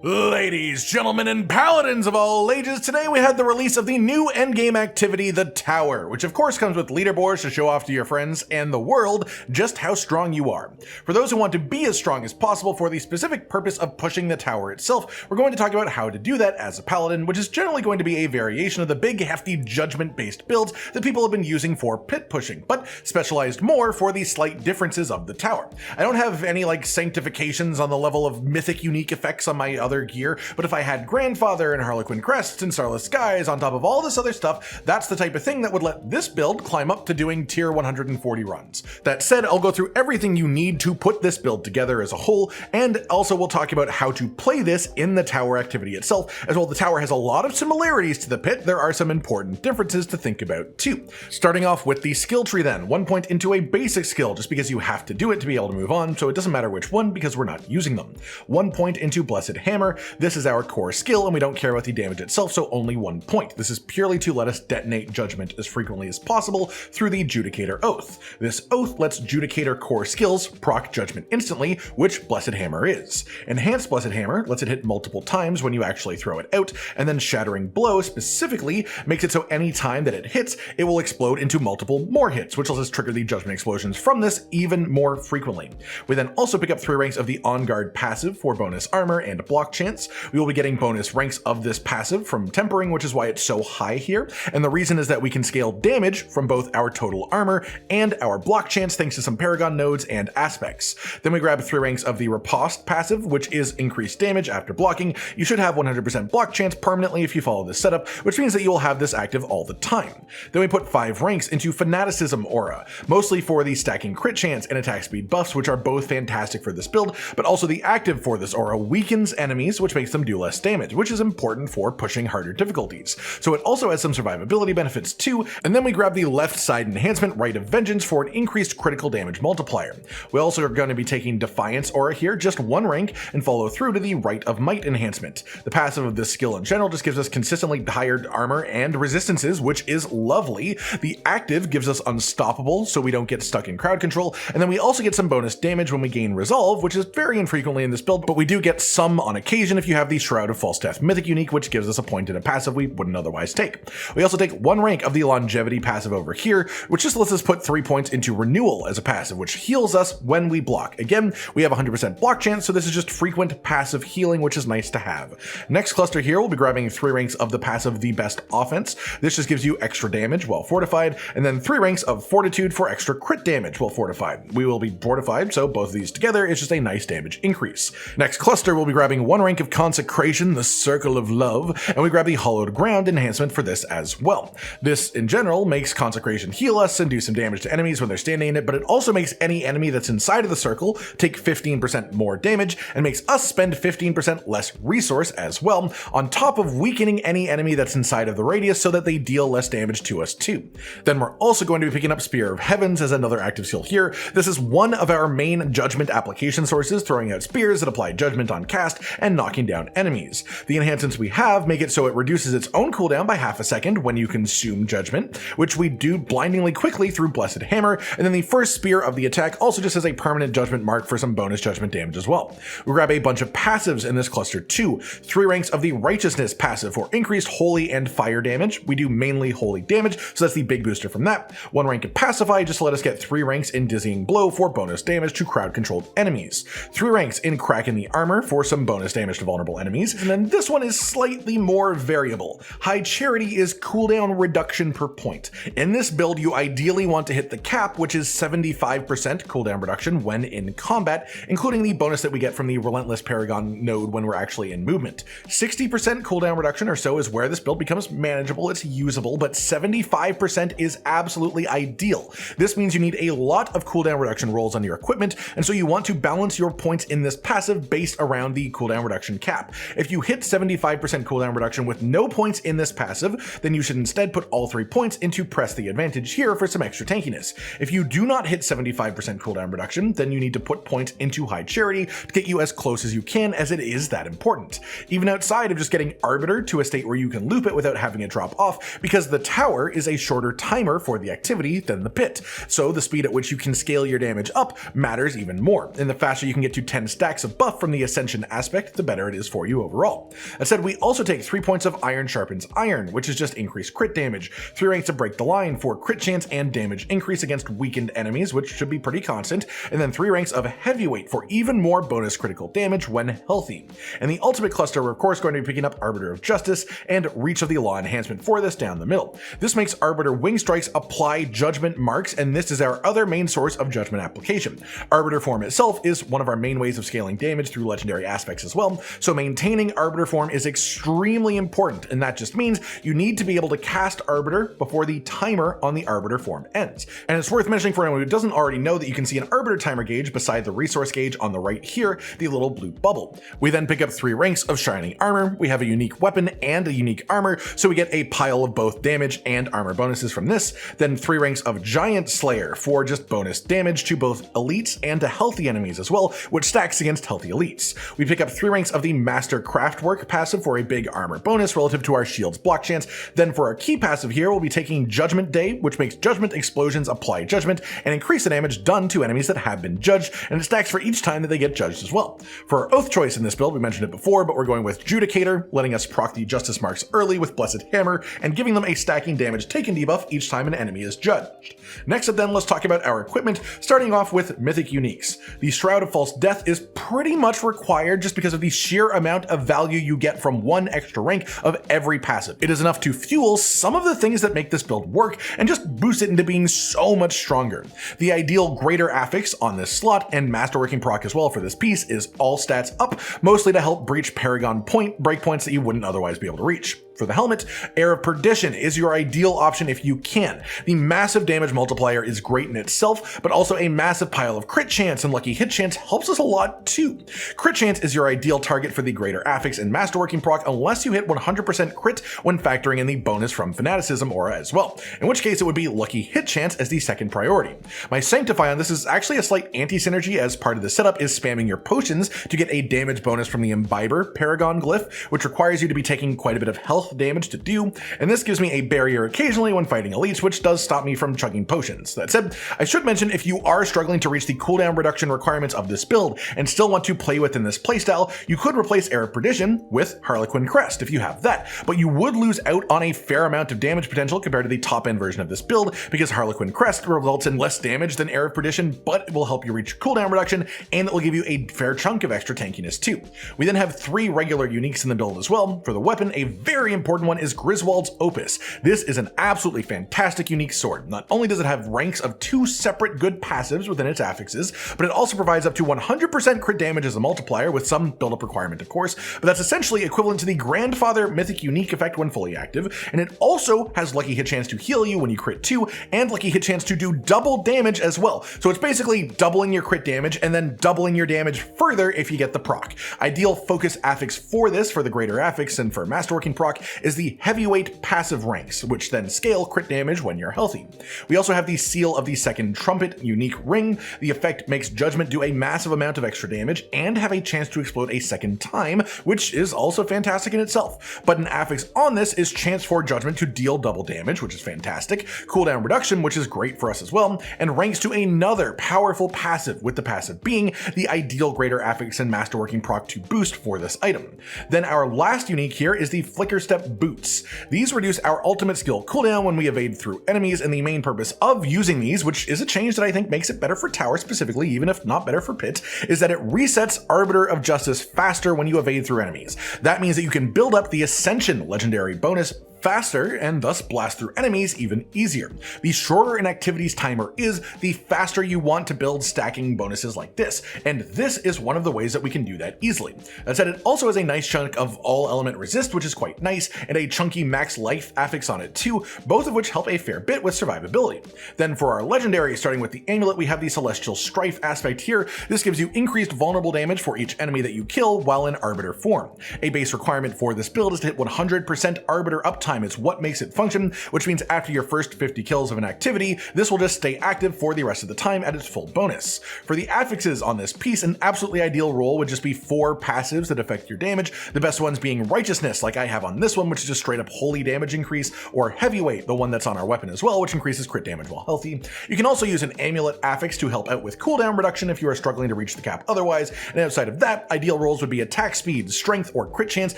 Ladies, gentlemen, and paladins of all ages, today we had the release of the new endgame activity, the Tower, which of course comes with leaderboards to show off to your friends and the world just how strong you are. For those who want to be as strong as possible for the specific purpose of pushing the Tower itself, we're going to talk about how to do that as a paladin, which is generally going to be a variation of the big, hefty, judgment-based builds that people have been using for pit pushing, but specialized more for the slight differences of the Tower. I don't have any sanctifications on the level of mythic unique effects on my other gear, but if I had Grandfather and Harlequin Crests and Starless Skies on top of all this other stuff, that's the type of thing that would let this build climb up to doing tier 140 runs. That said, I'll go through everything you need to put this build together as a whole, and also we'll talk about how to play this in the Tower activity itself. As well, the Tower has a lot of similarities to the pit, there are some important differences to think about too. Starting off with the skill tree then, 1 point into a basic skill, just because you have to do it to be able to move on, so it doesn't matter which one because we're not using them. 1 point into Blessed Hammer. This is our core skill and we don't care about the damage itself, so only 1 point. This is purely to let us detonate Judgment as frequently as possible through the Judicator Oath. This oath lets Judicator core skills proc Judgment instantly, which Blessed Hammer is. Enhanced Blessed Hammer lets it hit multiple times when you actually throw it out, and then Shattering Blow specifically makes it so any time that it hits, it will explode into multiple more hits, which lets us trigger the Judgment explosions from this even more frequently. We then also pick up 3 ranks of the On Guard passive for bonus armor and block chance. We will be getting bonus ranks of this passive from tempering, which is why it's so high here, and the reason is that we can scale damage from both our total armor and our block chance thanks to some Paragon nodes and aspects. Then we grab 3 ranks of the Riposte passive, which is increased damage after blocking. You should have 100% block chance permanently if you follow this setup, which means that you will have this active all the time. Then we put 5 ranks into Fanaticism aura, mostly for the stacking crit chance and attack speed buffs, which are both fantastic for this build, but also the active for this aura weakens enemies, which makes them do less damage, which is important for pushing harder difficulties. So it also has some survivability benefits too, and then we grab the left side enhancement, Rite of Vengeance, for an increased critical damage multiplier. We also are going to be taking Defiance aura here, just 1 rank, and follow through to the Rite of Might enhancement. The passive of this skill in general just gives us consistently higher armor and resistances, which is lovely. The active gives us Unstoppable, so we don't get stuck in crowd control, and then we also get some bonus damage when we gain Resolve, which is very infrequently in this build, but we do get some on occasion if you have the Shroud of False Death mythic unique, which gives us a point in a passive we wouldn't otherwise take. We also take 1 rank of the Longevity passive over here, which just lets us put 3 points into Renewal as a passive, which heals us when we block. Again, we have 100% block chance, so this is just frequent passive healing, which is nice to have. Next cluster here, we'll be grabbing 3 ranks of the passive The Best Offense. This just gives you extra damage while fortified, and then 3 ranks of Fortitude for extra crit damage while fortified. We will be fortified, so both of these together is just a nice damage increase. Next cluster, we'll be grabbing 1 rank of Consecration, the Circle of Love, and we grab the Hollowed Ground enhancement for this as well. This in general makes Consecration heal us and do some damage to enemies when they're standing in it, but it also makes any enemy that's inside of the circle take 15% more damage and makes us spend 15% less resource as well, on top of weakening any enemy that's inside of the radius so that they deal less damage to us too. Then we're also going to be picking up Spear of Heavens as another active skill here. This is one of our main Judgment application sources, throwing out spears that apply Judgment on cast and knocking down enemies. The enhancements we have make it so it reduces its own cooldown by half a second when you consume Judgment, which we do blindingly quickly through Blessed Hammer, and then the first spear of the attack also just has a permanent Judgment mark for some bonus Judgment damage as well. We grab a bunch of passives in this cluster too. 3 ranks of the Righteousness passive for increased Holy and Fire damage. We do mainly Holy damage, so that's the big booster from that. 1 rank of Pacify just to let us get 3 ranks in Dizzying Blow for bonus damage to crowd-controlled enemies. 3 ranks in Crack in the Armor for some bonus damage to vulnerable enemies, and then this one is slightly more variable. High Charity is cooldown reduction per point. In this build, you ideally want to hit the cap, which is 75% cooldown reduction when in combat, including the bonus that we get from the Relentless Paragon node when we're actually in movement. 60% cooldown reduction or so is where this build becomes manageable, it's usable, but 75% is absolutely ideal. This means you need a lot of cooldown reduction rolls on your equipment, and so you want to balance your points in this passive based around the cooldown reduction cap. If you hit 75% cooldown reduction with no points in this passive, then you should instead put all 3 points into Press the Advantage here for some extra tankiness. If you do not hit 75% cooldown reduction, then you need to put points into High Charity to get you as close as you can, as it is that important. Even outside of just getting Arbiter to a state where you can loop it without having it drop off, because the Tower is a shorter timer for the activity than the pit, so the speed at which you can scale your damage up matters even more, and the faster you can get to 10 stacks of buff from the Ascension aspect get, the better it is for you overall. That said, we also take 3 points of Iron Sharpens Iron, which is just increased crit damage, 3 ranks of Break the Line for crit chance and damage increase against weakened enemies, which should be pretty constant, and then 3 ranks of Heavyweight for even more bonus critical damage when healthy. And the ultimate cluster, we're of course going to be picking up Arbiter of Justice and Reach of the Law enhancement for this down the middle. This makes Arbiter Wing Strikes apply Judgment marks, and this is our other main source of Judgment application. Arbiter form itself is one of our main ways of scaling damage through legendary aspects as well, so maintaining Arbiter form is extremely important, and that just means you need to be able to cast Arbiter before the timer on the Arbiter form ends. And it's worth mentioning for anyone who doesn't already know that you can see an Arbiter timer gauge beside the resource gauge on the right here, the little blue bubble. We then pick up 3 ranks of Shining Armor, we have a unique weapon and a unique armor, so we get a pile of both damage and armor bonuses from this, then 3 ranks of Giant Slayer for just bonus damage to both elites and to healthy enemies as well, which stacks against healthy elites. We pick up 3 ranks of the Master Craftwork passive for a big armor bonus relative to our shield's block chance. Then for our key passive here, we'll be taking Judgment Day, which makes Judgment explosions apply Judgment and increase the damage done to enemies that have been judged, and it stacks for each time that they get judged as well. For our Oath choice in this build, we mentioned it before, but we're going with Judicator, letting us proc the Justice marks early with Blessed Hammer, and giving them a stacking damage taken debuff each time an enemy is judged. Next up then, let's talk about our equipment, starting off with Mythic Uniques. The Shroud of False Death is pretty much required just because of the sheer amount of value you get from 1 extra rank of every passive. It is enough to fuel some of the things that make this build work and just boost it into being so much stronger. The ideal Greater Affix on this slot and Masterworking proc as well for this piece is all stats up, mostly to help breach Paragon breakpoints that you wouldn't otherwise be able to reach. For the helmet, Air of Perdition is your ideal option if you can. The massive damage multiplier is great in itself, but also a massive pile of crit chance and lucky hit chance helps us a lot too. Crit chance is your ideal target for the Greater Affix and Masterworking proc unless you hit 100% crit when factoring in the bonus from Fanaticism aura as well, in which case it would be lucky hit chance as the second priority. My Sanctify on this is actually a slight anti-synergy, as part of the setup is spamming your potions to get a damage bonus from the Imbiber Paragon glyph, which requires you to be taking quite a bit of health damage to do, and this gives me a barrier occasionally when fighting elites, which does stop me from chugging potions. That said, I should mention if you are struggling to reach the cooldown reduction requirements of this build and still want to play within this playstyle, you could replace Air of Perdition with Harlequin Crest if you have that, but you would lose out on a fair amount of damage potential compared to the top end version of this build, because Harlequin Crest results in less damage than Air of Perdition, but it will help you reach cooldown reduction, and it will give you a fair chunk of extra tankiness too. We then have 3 regular uniques in the build as well. For the weapon, a very important one is Griswold's Opus. This is an absolutely fantastic unique sword. Not only does it have ranks of 2 separate good passives within its affixes, but it also provides up to 100% crit damage as a multiplier, with some build-up requirement of course, but that's essentially equivalent to the Grandfather Mythic unique effect when fully active, and it also has lucky hit chance to heal you when you crit 2, and lucky hit chance to do double damage as well. So it's basically doubling your crit damage and then doubling your damage further if you get the proc. Ideal focus affix for this, for the Greater Affix and for Masterworking proc, is the Heavyweight passive ranks, which then scale crit damage when you're healthy. We also have the Seal of the Second Trumpet unique ring. The effect makes Judgment do a massive amount of extra damage and have a chance to explode a second time, which is also fantastic in itself. But an affix on this is chance for Judgment to deal double damage, which is fantastic, cooldown reduction, which is great for us as well, and ranks to another powerful passive, with the passive being the ideal Greater Affix and Masterworking proc to boost for this item. Then our last unique here is the Flicker Step Boots. These reduce our ultimate skill cooldown when we evade through enemies, and the main purpose of using these, which is a change that I think makes it better for Tower specifically, even if not better for Pit, is that it resets Arbiter of Justice faster when you evade through enemies. That means that you can build up the Ascension legendary bonus faster and thus blast through enemies even easier. The shorter an activity's timer is, the faster you want to build stacking bonuses like this, and this is one of the ways that we can do that easily. That said, it also has a nice chunk of all element resist, which is quite nice, and a chunky max life affix on it too, both of which help a fair bit with survivability. Then for our legendary, starting with the amulet, we have the Celestial Strife aspect here. This gives you increased vulnerable damage for each enemy that you kill while in Arbiter form. A base requirement for this build is to hit 100% Arbiter uptime time. It's what makes it function, which means after your first 50 kills of an activity, this will just stay active for the rest of the time at its full bonus. For the affixes on this piece, an absolutely ideal roll would just be 4 passives that affect your damage, the best ones being Righteousness, like I have on this one, which is just straight up holy damage increase, or Heavyweight, the one that's on our weapon as well, which increases crit damage while healthy. You can also use an Amulet affix to help out with cooldown reduction if you are struggling to reach the cap otherwise, and outside of that, ideal rolls would be attack speed, strength, or crit chance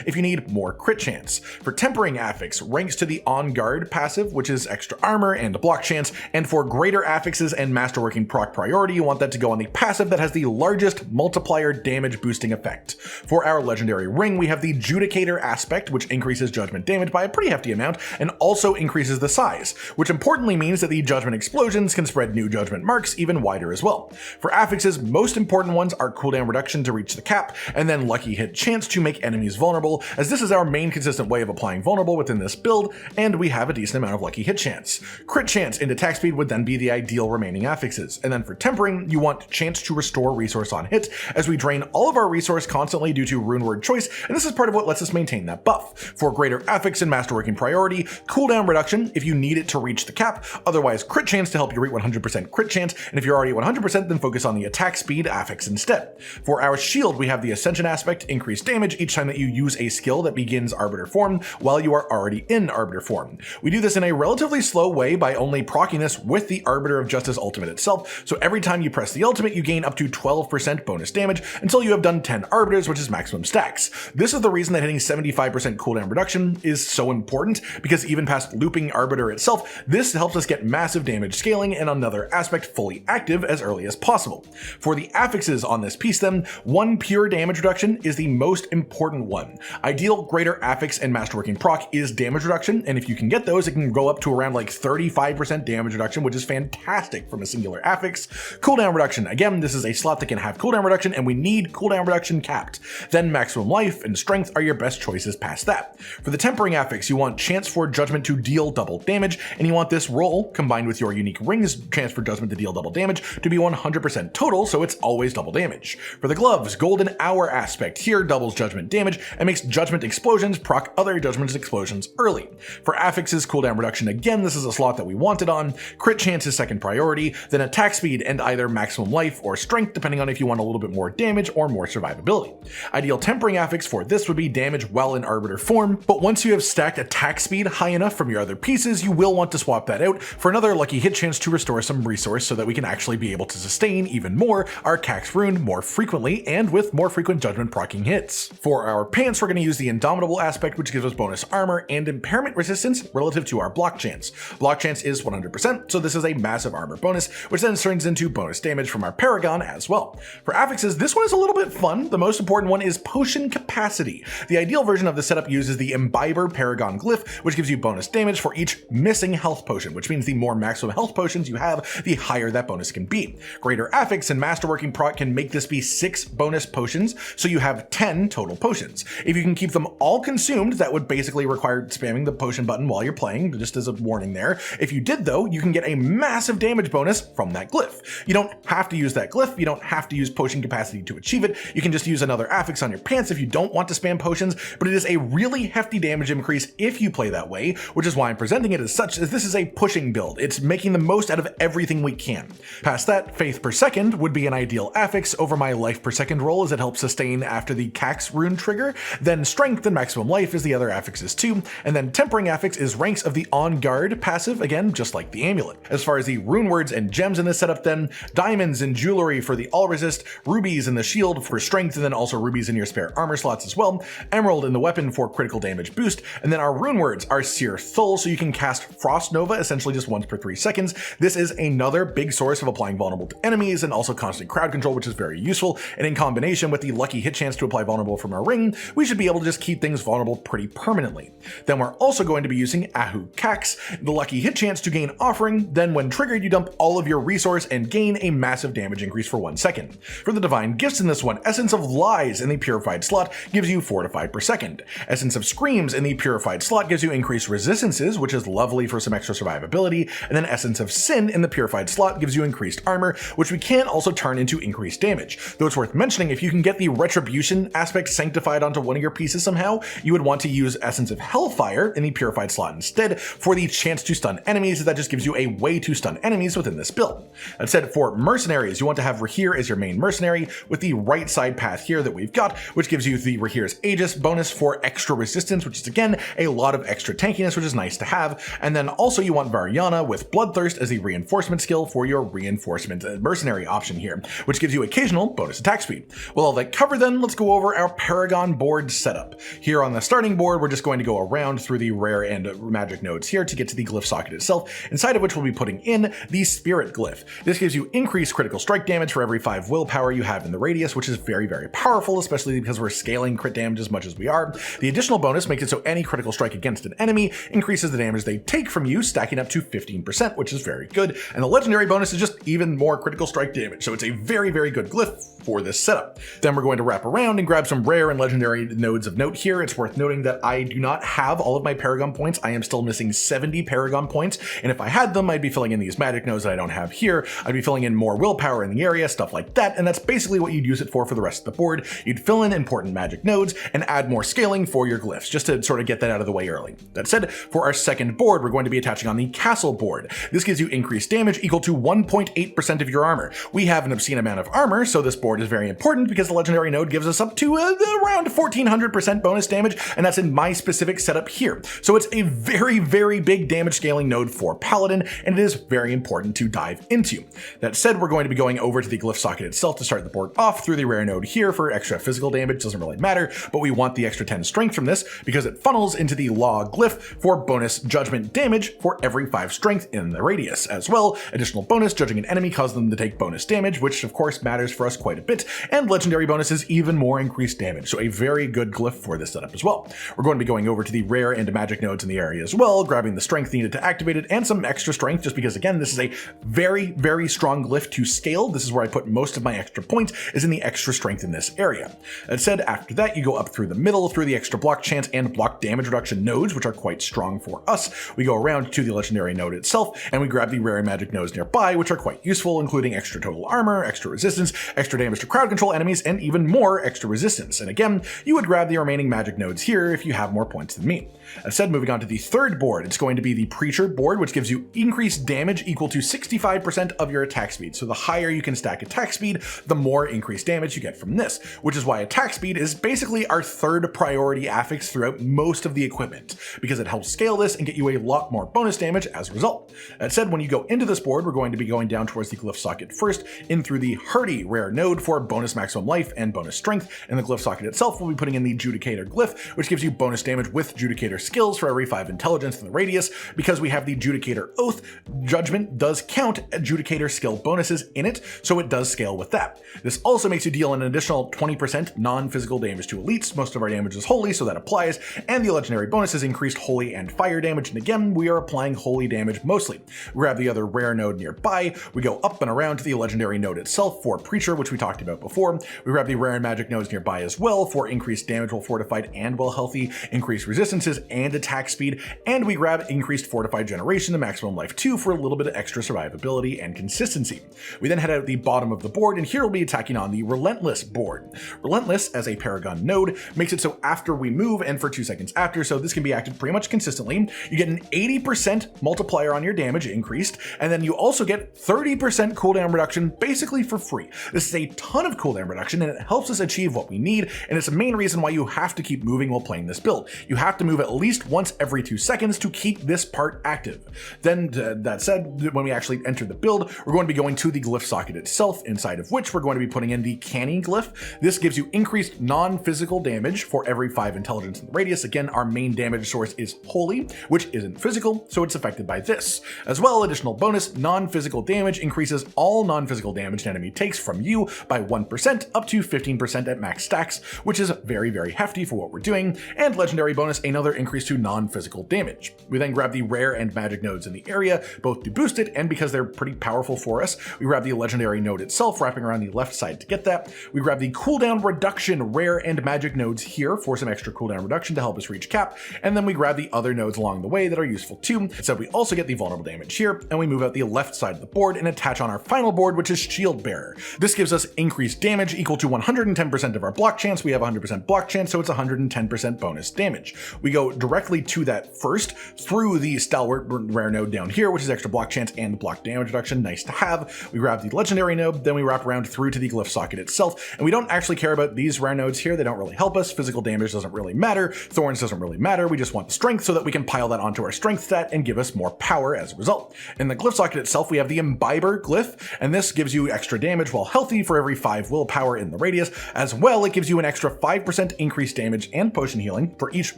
if you need more crit chance. For tempering affix, ranks to the On Guard passive, which is extra armor and block chance, and for greater affixes and masterworking proc priority, you want that to go on the passive that has the largest multiplier damage boosting effect. For our legendary ring, we have the Judicator aspect, which increases judgment damage by a pretty hefty amount, and also increases the size, which importantly means that the judgment explosions can spread new judgment marks even wider as well. For affixes, most important ones are cooldown reduction to reach the cap, and then lucky hit chance to make enemies vulnerable, as this is our main consistent way of applying vulnerable within this build, and we have a decent amount of lucky hit chance. Crit chance and attack speed would then be the ideal remaining affixes, and then for tempering, you want chance to restore resource on hit, as we drain all of our resource constantly due to runeword choice, and this is part of what lets us maintain that buff. For greater affix and masterworking priority, cooldown reduction if you need it to reach the cap, otherwise crit chance to help you reach 100% crit chance, and if you're already 100% then focus on the attack speed affix instead. For our shield, we have the Ascension aspect, increased damage each time that you use a skill that begins Arbiter form while you are already in Arbiter form. We do this in a relatively slow way by only proccing this with the Arbiter of Justice ultimate itself, so every time you press the ultimate you gain up to 12% bonus damage until you have done 10 Arbiters, which is maximum stacks. This is the reason that hitting 75% cooldown reduction is so important, because even past looping Arbiter itself, this helps us get massive damage scaling and another aspect fully active as early as possible. For the affixes on this piece then, one pure damage reduction is the most important one. Ideal greater affix and masterworking proc is damage reduction, and if you can get those, it can go up to around like 35% damage reduction, which is fantastic from a singular affix. Cooldown reduction, again, this is a slot that can have cooldown reduction, and we need cooldown reduction capped. Then maximum life and strength are your best choices past that. For the tempering affix, you want chance for judgment to deal double damage, and you want this roll, combined with your unique ring's chance for judgment to deal double damage, to be 100% total, so it's always double damage. For the gloves, golden hour aspect here doubles judgment damage and makes judgment explosions proc other judgment explosions early. For affixes, cooldown reduction, again, this is a slot that we wanted on. Crit chance is second priority, then attack speed and either maximum life or strength, depending on if you want a little bit more damage or more survivability. Ideal tempering affix for this would be damage while in Arbiter form, but once you have stacked attack speed high enough from your other pieces, you will want to swap that out for another lucky hit chance to restore some resource so that we can actually be able to sustain even more our Cax rune more frequently and with more frequent judgment proccing hits. For our pants, we're going to use the Indomitable aspect, which gives us bonus armor and impairment resistance relative to our block chance. Block chance is 100%, so this is a massive armor bonus, which then turns into bonus damage from our Paragon as well. For affixes, this one is a little bit fun. The most important one is potion capacity. The ideal version of the setup uses the Imbiber Paragon glyph, which gives you bonus damage for each missing health potion, which means the more maximum health potions you have, the higher that bonus can be. Greater affix and masterworking proc can make this be 6 bonus potions, so you have 10 total potions. If you can keep them all consumed, that would basically require spamming the potion button while you're playing, just as a warning there. If you did though, you can get a massive damage bonus from that glyph. You don't have to use that glyph, you don't have to use potion capacity to achieve it, you can just use another affix on your pants if you don't want to spam potions, but it is a really hefty damage increase if you play that way, which is why I'm presenting it as such, as this is a pushing build. It's making the most out of everything we can. Past that, faith per second would be an ideal affix over my life per second roll, as it helps sustain after the Cax rune trigger. Then strength and maximum life is the other affixes too, and then tempering affix is ranks of the On Guard passive, again just like the amulet. As far as the runewords and gems in this setup then, diamonds and jewelry for the all resist, rubies in the shield for strength, and then also rubies in your spare armor slots as well, emerald in the weapon for critical damage boost, and then our runewords are Seer Thul, so you can cast Frost Nova essentially just once per 3 seconds. This is another big source of applying vulnerable to enemies and also constant crowd control, which is very useful, and in combination with the lucky hit chance to apply vulnerable from our ring, we should be able to just keep things vulnerable pretty permanently. Then we're also going to be using Ahu Cax, the lucky hit chance to gain offering, then when triggered you dump all of your resource and gain a massive damage increase for 1 second. For the divine gifts in this one, Essence of Lies in the purified slot gives you fortified per second. Essence of Screams in the purified slot gives you increased resistances, which is lovely for some extra survivability, and then Essence of Sin in the purified slot gives you increased armor, which we can also turn into increased damage. Though it's worth mentioning, if you can get the Retribution aspect sanctified onto one of your pieces somehow, you would want to use Essence of Hell Hellfire in the Purified slot instead for the chance to stun enemies. That just gives you a way to stun enemies within this build. That said, for Mercenaries, you want to have Rahir as your main mercenary with the right side path here that we've got, which gives you the Rahir's Aegis bonus for extra resistance, which is again a lot of extra tankiness, which is nice to have. And then also you want Variana with Bloodthirst as the reinforcement skill for your reinforcement mercenary option here, which gives you occasional bonus attack speed. Well, all that covered, then let's go over our Paragon board setup. Here on the starting board, we're just going to go around through the rare and magic nodes here to get to the glyph socket itself, inside of which we'll be putting in the Spirit glyph. This gives you increased critical strike damage for every 5 willpower you have in the radius, which is very, very powerful, especially because we're scaling crit damage as much as we are. The additional bonus makes it so any critical strike against an enemy increases the damage they take from you, stacking up to 15%, which is very good. And the legendary bonus is just even more critical strike damage, so it's a very, very good glyph for this setup. Then we're going to wrap around and grab some rare and legendary nodes of note here. It's worth noting that I do not have all of my Paragon points. I am still missing 70 Paragon points, and if I had them, I'd be filling in these magic nodes that I don't have here. I'd be filling in more willpower in the area, stuff like that, and that's basically what you'd use it for the rest of the board. You'd fill in important magic nodes and add more scaling for your glyphs, just to sort of get that out of the way early. That said, for our second board, we're going to be attaching on the Castle board. This gives you increased damage equal to 1.8% of your armor. We have an obscene amount of armor, so this board is very important because the legendary node gives us up to around 1400% bonus damage, and that's in my specific setup here. So it's a very, very big damage scaling node for Paladin, and it is very important to dive into. That said, we're going to be going over to the glyph socket itself to start the board off through the rare node here for extra physical damage. Doesn't really matter, but we want the extra 10 strength from this because it funnels into the law glyph for bonus judgment damage for every 5 strength in the radius. As well, additional bonus judging an enemy causes them to take bonus damage, which of course matters for us quite a bit, and legendary bonuses even more increased damage, so a very good glyph for this setup as well. We're going to be going over to the rare and magic nodes in the area as well, grabbing the strength needed to activate it and some extra strength, just because again this is a very, very strong glyph to scale. This is where I put most of my extra points, is in the extra strength in this area. That said, after that you go up through the middle through the extra block chance and block damage reduction nodes, which are quite strong for us. We go around to the legendary node itself and we grab the rare and magic nodes nearby, which are quite useful, including extra total armor, extra resistance, extra damage to crowd control enemies, and even more extra resistance. And again, you would grab the remaining magic nodes here if you have more points than me. That said, moving on to the third board, it's going to be the Preacher board, which gives you increased damage equal to 65% of your attack speed. So the higher you can stack attack speed, the more increased damage you get from this, which is why attack speed is basically our third priority affix throughout most of the equipment, because it helps scale this and get you a lot more bonus damage as a result. That said, when you go into this board, we're going to be going down towards the glyph socket first, in through the Hardy rare node for bonus maximum life and bonus strength, and the glyph socket itself will be putting in the Judicator glyph, which gives you bonus damage with Judicator skills for every 5 intelligence in the radius. Because we have the Judicator Oath, Judgment does count Judicator skill bonuses in it, so it does scale with that. This also makes you deal an additional 20% non-physical damage to elites. Most of our damage is holy, so that applies, and the legendary bonuses increased holy and fire damage, and again, we are applying holy damage mostly. We grab the other rare node nearby, we go up and around to the legendary node itself for Preacher, which we talked about before. We grab the rare and magic nodes nearby as well for increased damage while fortified and while healthy, increased resistances and attack speed, and we grab increased fortified generation to maximum life 2 for a little bit of extra survivability and consistency. We then head out the bottom of the board, and here we'll be attacking on the Relentless board. Relentless, as a Paragon node, makes it so after we move and for 2 seconds after, so this can be acted pretty much consistently, you get an 80% multiplier on your damage increased, and then you also get 30% cooldown reduction basically for free. This is a ton of cooldown reduction, and it helps us achieve what we need, and it's the main reason why you have to keep moving while playing this build. You have to move at least once every 2 seconds to keep this part active. Then, that said, when we actually enter the build, we're going to be going to the glyph socket itself, inside of which we're going to be putting in the Canny glyph. This gives you increased non-physical damage for every 5 intelligence in the radius. Again, our main damage source is holy, which isn't physical, so it's affected by this. As well, additional bonus, non-physical damage increases all non-physical damage an enemy takes from you by 1% up to 15% at max stacks, which is very, very hefty for what we're doing. And legendary bonus, another increase to non-physical damage. We then grab the rare and magic nodes in the area, both to boost it and because they're pretty powerful for us. We grab the legendary node itself, wrapping around the left side to get that. We grab the cooldown reduction rare and magic nodes here for some extra cooldown reduction to help us reach cap, and then we grab the other nodes along the way that are useful too. So we also get the vulnerable damage here, and we move out the left side of the board and attach on our final board, which is Shield Bearer. This gives us increased damage equal to 110% of our block chance. We have 100% block chance, so it's 110% bonus damage. we go directly to that first through the Stalwart rare node down here, which is extra block chance and block damage reduction. Nice to have. We grab the legendary node, then we wrap around through to the glyph socket itself. And we don't actually care about these rare nodes here. They don't really help us. Physical damage doesn't really matter. Thorns doesn't really matter. We just want the strength so that we can pile that onto our strength stat and give us more power as a result. In the glyph socket itself, we have the Imbiber glyph, and this gives you extra damage while healthy for every 5 willpower in the radius. As well, it gives you an extra 5% increased damage and potion healing for each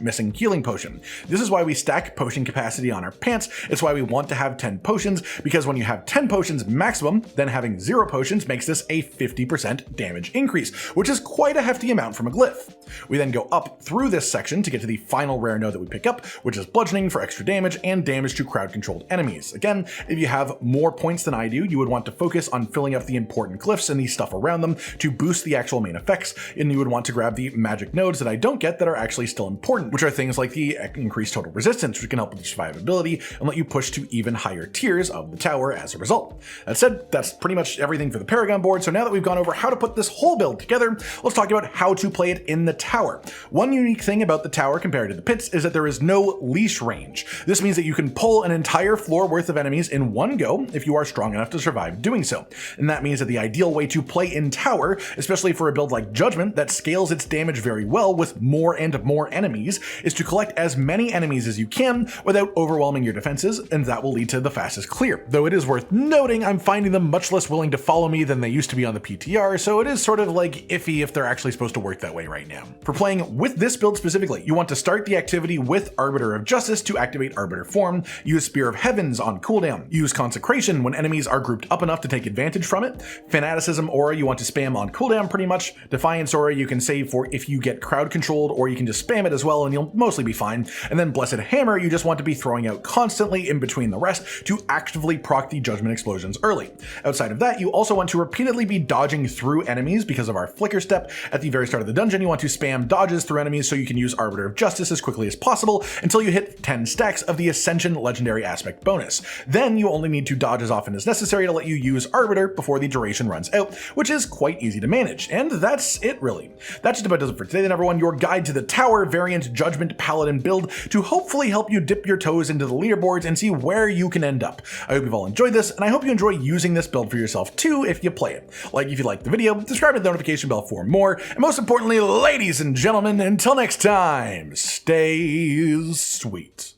missing healing potion. This is why we stack potion capacity on our pants. It's why we want to have 10 potions, because when you have 10 potions maximum, then having 0 potions makes this a 50% damage increase, which is quite a hefty amount from a glyph. We then go up through this section to get to the final rare node that we pick up, which is bludgeoning for extra damage and damage to crowd-controlled enemies. Again, if you have more points than I do, you would want to focus on filling up the important glyphs and the stuff around them to boost the actual main effects, and you would want to grab the magic nodes that I don't get that are actually still important, which are things like the increased total resistance, which can help with survivability and let you push to even higher tiers of the tower as a result. That said, that's pretty much everything for the Paragon board, so now that we've gone over how to put this whole build together, let's talk about how to play it in the tower. One unique thing about the tower compared to the pits is that there is no leash range. This means that you can pull an entire floor worth of enemies in one go if you are strong enough to survive doing so. And that means that the ideal way to play in tower, especially for a build like Judgement that scales its damage very well with more and more enemies, is to collect as many enemies as you can without overwhelming your defenses, and that will lead to the fastest clear. Though it is worth noting, I'm finding them much less willing to follow me than they used to be on the PTR, so it is sort of like iffy if they're actually supposed to work that way right now. For playing with this build specifically, you want to start the activity with Arbiter of Justice to activate Arbiter form, use Spear of Heavens on cooldown, use Consecration when enemies are grouped up enough to take advantage from it, Fanaticism aura you want to spam on cooldown pretty much, Defiance aura you can save for if you get crowd controlled, or you can just spam it as well and you'll mostly be fine, and then Blessed Hammer you just want to be throwing out constantly in between the rest to actively proc the Judgment explosions early. Outside of that, you also want to repeatedly be dodging through enemies because of our flicker step. At the very start of the dungeon, you want to spam dodges through enemies so you can use Arbiter of Justice as quickly as possible until you hit 10 stacks of the Ascension legendary aspect bonus. Then you only need to dodge as often as necessary to let you use Arbiter before the duration runs out, which is quite easy to manage. And that's it really. That just about does it for today then everyone, your guide to the tower variant Judgement Paladin build to hopefully help you dip your toes into the leaderboards and see where you can end up. I hope you've all enjoyed this, and I hope you enjoy using this build for yourself too if you play it. Like if you liked the video, subscribe to the notification bell for more, and most importantly, ladies and gentlemen, until next time, stay sweet.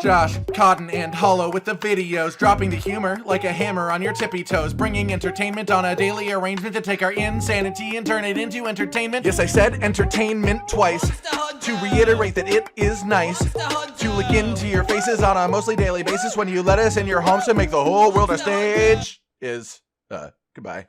Josh, Cotton, and Hollow with the videos, dropping the humor like a hammer on your tippy toes, bringing entertainment on a daily arrangement to take our insanity and turn it into entertainment. Yes, I said entertainment twice, to reiterate that it is nice to look into your faces on a mostly daily basis when you let us in your homes to make the whole world a stage. Goodbye.